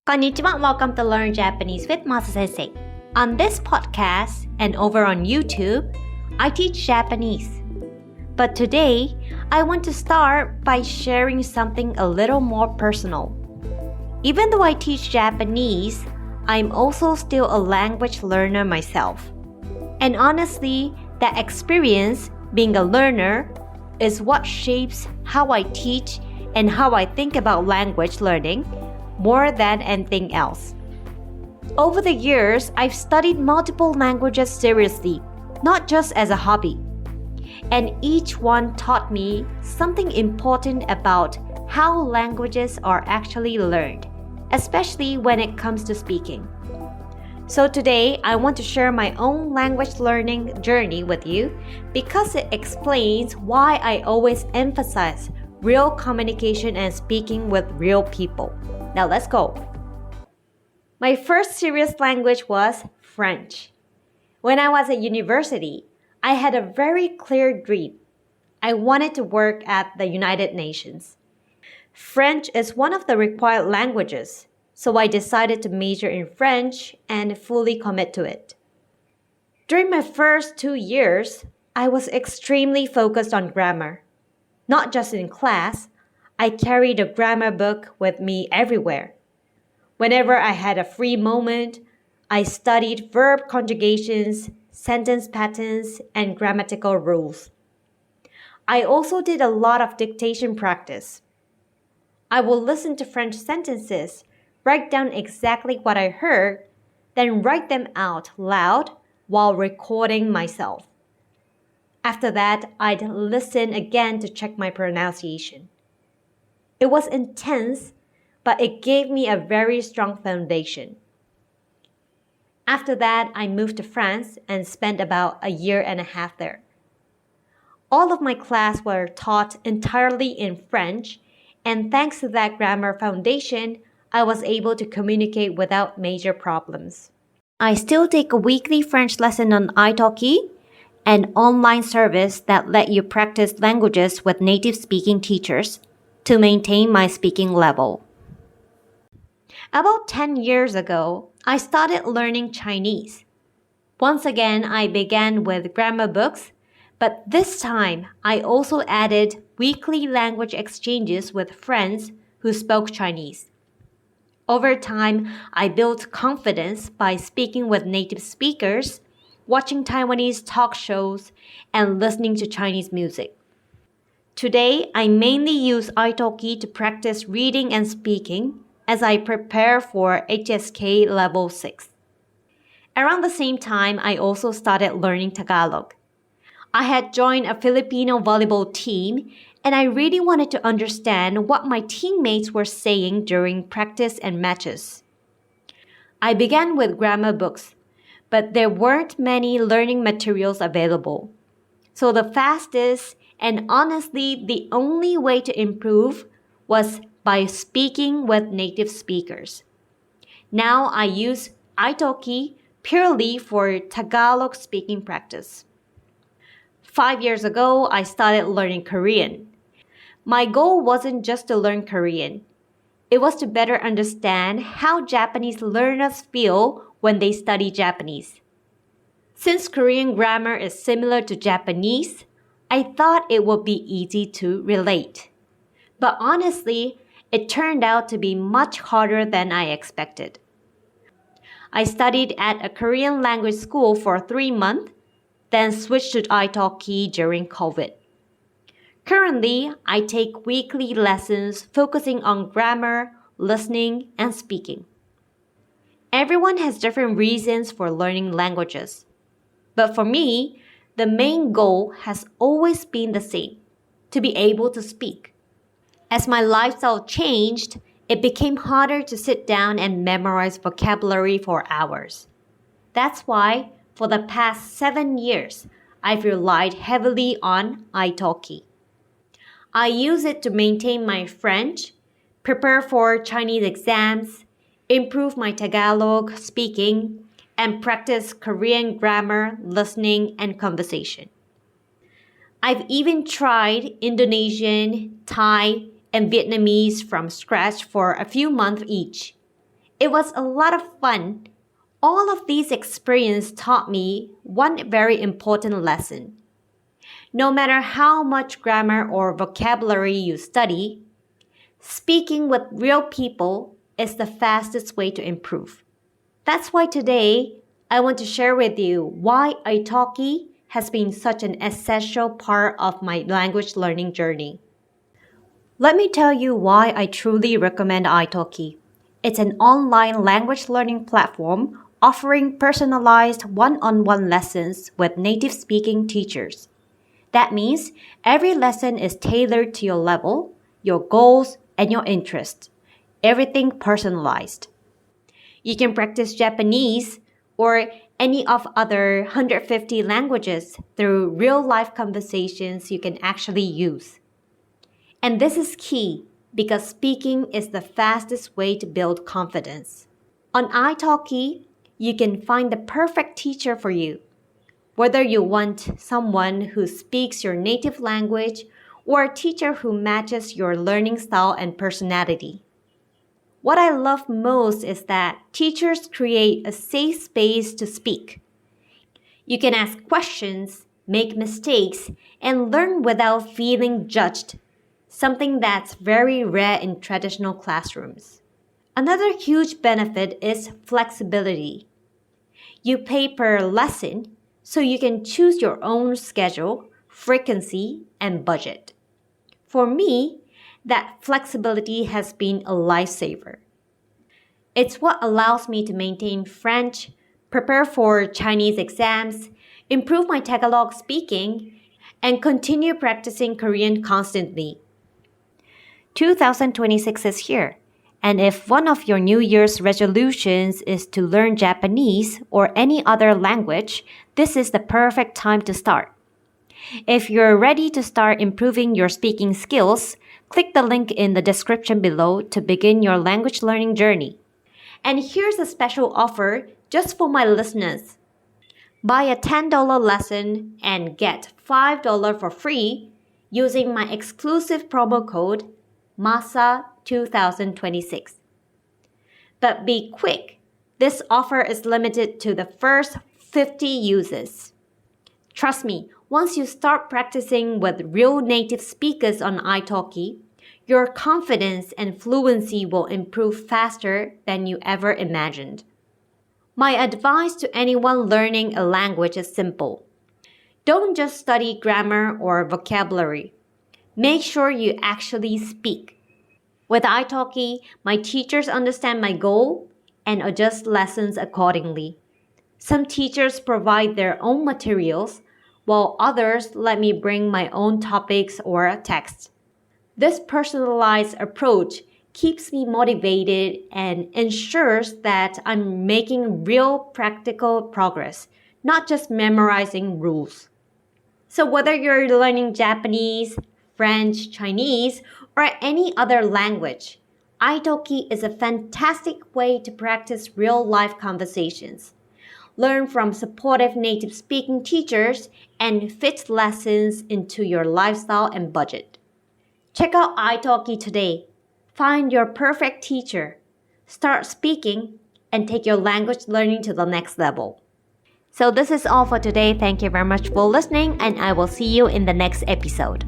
Konnichiwa, welcome to Learn Japanese with Masa Sensei. On this podcast and over on YouTube, I teach Japanese. But today, I want to start by sharing something a little more personal. Even though I teach Japanese, I'm also still a language learner myself. And honestly, that experience, being a learner, is what shapes how I teach and how I think about language learning more than anything else. Over the years, I've studied multiple languages seriously, not just as a hobby. And each one taught me something important about how languages are actually learned, especially when it comes to speaking. So today, I want to share my own language learning journey with you because it explains why I always emphasize real communication and speaking with real people. Now let's go. My first serious language was French. When I was at university, I had a very clear dream. I wanted to work at the United Nations. French is one of the required languages, so I decided to major in French and fully commit to it. During my first 2 years, I was extremely focused on grammar. Not just in class, I carried a grammar book with me everywhere. Whenever I had a free moment, I studied verb conjugations, sentence patterns, and grammatical rules. I also did a lot of dictation practice. I will listen to French sentences, write down exactly what I heard, then write them out loud while recording myself. After that, I'd listen again to check my pronunciation. It was intense, but it gave me a very strong foundation. After that, I moved to France and spent about a year and a half there. All of my classes were taught entirely in French, and thanks to that grammar foundation, I was able to communicate without major problems. I still take a weekly French lesson on italki, an online service that let you practice languages with native speaking teachers to maintain my speaking level. About 10 years ago, I started learning Chinese. Once again, I began with grammar books, but this time I also added weekly language exchanges with friends who spoke Chinese. Over time, I built confidence by speaking with native speakers, watching Taiwanese talk shows, and listening to Chinese music. Today, I mainly use italki to practice reading and speaking as I prepare for HSK Level 6. Around the same time, I also started learning Tagalog. I had joined a Filipino volleyball team, and I really wanted to understand what my teammates were saying during practice and matches. I began with grammar books, but there weren't many learning materials available. So the fastest and honestly the only way to improve was by speaking with native speakers. Now I use italki purely for Tagalog speaking practice. 5 years ago, I started learning Korean. My goal wasn't just to learn Korean. It was to better understand how Japanese learners feel when they study Japanese. Since Korean grammar is similar to Japanese, I thought it would be easy to relate. But honestly, it turned out to be much harder than I expected. I studied at a Korean language school for 3 months, then switched to italki during COVID. Currently, I take weekly lessons focusing on grammar, listening, and speaking. Everyone has different reasons for learning languages. But for me, the main goal has always been the same, to be able to speak. As my lifestyle changed, it became harder to sit down and memorize vocabulary for hours. That's why, for the past 7 years, I've relied heavily on italki. I use it to maintain my French, prepare for Chinese exams, improve my Tagalog speaking, and practice Korean grammar, listening, and conversation. I've even tried Indonesian, Thai, and Vietnamese from scratch for a few months each. It was a lot of fun. All of these experiences taught me one very important lesson. No matter how much grammar or vocabulary you study, speaking with real people is the fastest way to improve. That's why today I want to share with you why italki has been such an essential part of my language learning journey. Let me tell you why I truly recommend italki. It's an online language learning platform offering personalized one-on-one lessons with native speaking teachers. That means every lesson is tailored to your level, your goals, and your interests. Everything personalized. You can practice Japanese or any of other 150 languages through real-life conversations you can actually use. And this is key because speaking is the fastest way to build confidence. On italki, you can find the perfect teacher for you. Whether you want someone who speaks your native language or a teacher who matches your learning style and personality. What I love most is that teachers create a safe space to speak. You can ask questions, make mistakes, and learn without feeling judged, something that's very rare in traditional classrooms. Another huge benefit is flexibility. You pay per lesson, so you can choose your own schedule, frequency, and budget. For me, that flexibility has been a lifesaver. It's what allows me to maintain French, prepare for Chinese exams, improve my Tagalog speaking, and continue practicing Korean constantly. 2026 is here, and if one of your New Year's resolutions is to learn Japanese or any other language, this is the perfect time to start. If you're ready to start improving your speaking skills, click the link in the description below to begin your language learning journey. And here's a special offer just for my listeners. Buy a $10 lesson and get $5 for free using my exclusive promo code MASA2026. But be quick, this offer is limited to the first 50 uses. Trust me, once you start practicing with real native speakers on italki, your confidence and fluency will improve faster than you ever imagined. My advice to anyone learning a language is simple. Don't just study grammar or vocabulary. Make sure you actually speak. With italki, my teachers understand my goal and adjust lessons accordingly. Some teachers provide their own materials, while others let me bring my own topics or text. This personalized approach keeps me motivated and ensures that I'm making real practical progress, not just memorizing rules. So whether you're learning Japanese, French, Chinese, or any other language, italki is a fantastic way to practice real-life conversations. Learn from supportive native speaking teachers and fit lessons into your lifestyle and budget. Check out italki today. Find your perfect teacher. Start speaking and take your language learning to the next level. So this is all for today. Thank you very much for listening, and I will see you in the next episode.